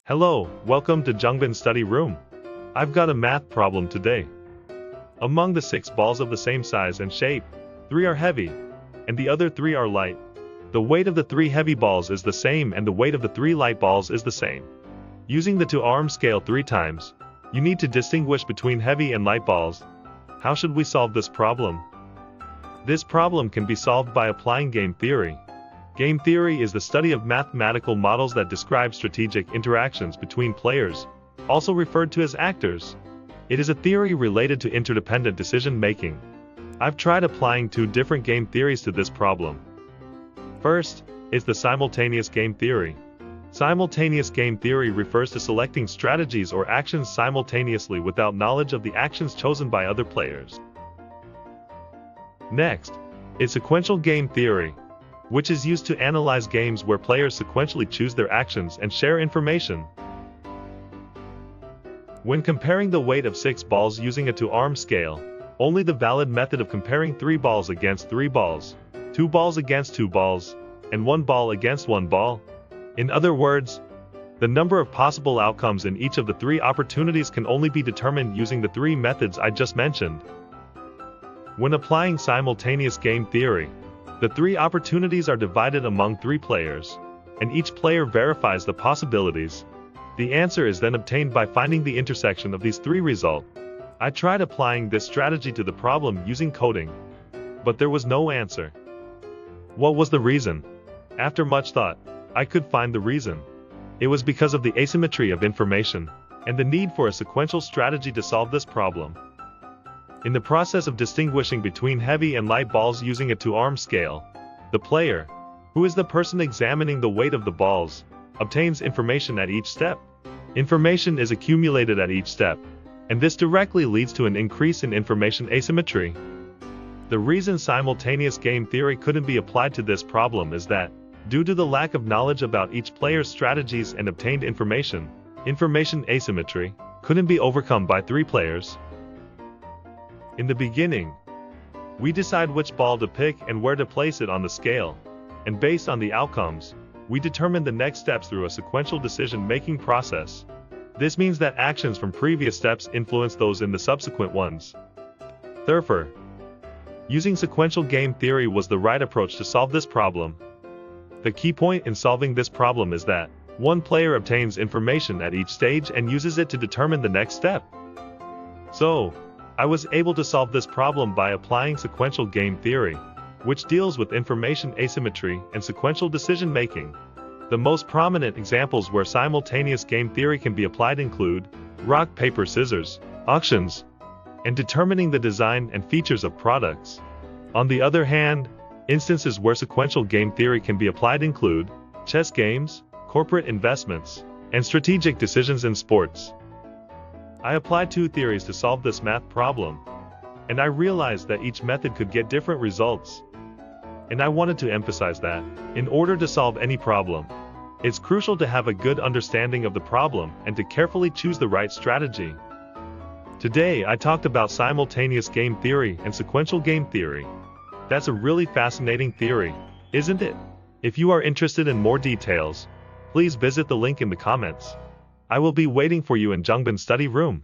Hello, welcome to Jeongbin study room. I've got a math problem today. Among the 6 balls of the same size and shape, 3 are heavy, and the other 3 are light. The weight of the 3 heavy balls is the same and the weight of the 3 light balls is the same. Using the 2-arm scale 3 times, you need to distinguish between heavy and light balls. How should we solve this problem? This problem can be solved by applying game theory. Game theory is the study of mathematical models that describe strategic interactions between players, also referred to as actors. It is a theory related to interdependent decision-making. I've tried applying 2 different game theories to this problem. First is the simultaneous game theory. Simultaneous game theory refers to selecting strategies or actions simultaneously without knowledge of the actions chosen by other players. Next is sequential game theory, which is used to analyze games where players sequentially choose their actions and share information. When comparing the weight of 6 balls using a 2-arm scale, only the valid method of comparing 3 balls against 3 balls, 2 balls against 2 balls, and 1 ball against 1 ball. In other words, the number of possible outcomes in each of the 3 opportunities can only be determined using the 3 methods I just mentioned. When applying simultaneous game theory, the 3 opportunities are divided among 3 players, and each player verifies the possibilities. The answer is then obtained by finding the intersection of these 3 results. I tried applying this strategy to the problem using coding, but there was no answer. What was the reason? After much thought, I could find the reason. It was because of the asymmetry of information, and the need for a sequential strategy to solve this problem. In the process of distinguishing between heavy and light balls using a 2-arm scale, the player, who is the person examining the weight of the balls, obtains information at each step. Information is accumulated at each step, and this directly leads to an increase in information asymmetry. The reason simultaneous game theory couldn't be applied to this problem is that, due to the lack of knowledge about each player's strategies and obtained information asymmetry couldn't be overcome by 3 players. In the beginning, we decide which ball to pick and where to place it on the scale, and based on the outcomes, we determine the next steps through a sequential decision-making process. This means that actions from previous steps influence those in the subsequent ones. Therefore, using sequential game theory was the right approach to solve this problem. The key point in solving this problem is that one player obtains information at each stage and uses it to determine the next step. So, I was able to solve this problem by applying sequential game theory, which deals with information asymmetry and sequential decision-making. The most prominent examples where simultaneous game theory can be applied include rock, paper, scissors, auctions, and determining the design and features of products. On the other hand, instances where sequential game theory can be applied include chess games, corporate investments, and strategic decisions in sports. I applied 2 theories to solve this math problem, and I realized that each method could get different results. And I wanted to emphasize that, in order to solve any problem, it's crucial to have a good understanding of the problem and to carefully choose the right strategy. Today I talked about simultaneous game theory and sequential game theory. That's a really fascinating theory, isn't it? If you are interested in more details, please visit the link in the comments. I will be waiting for you in Jeongbin study room.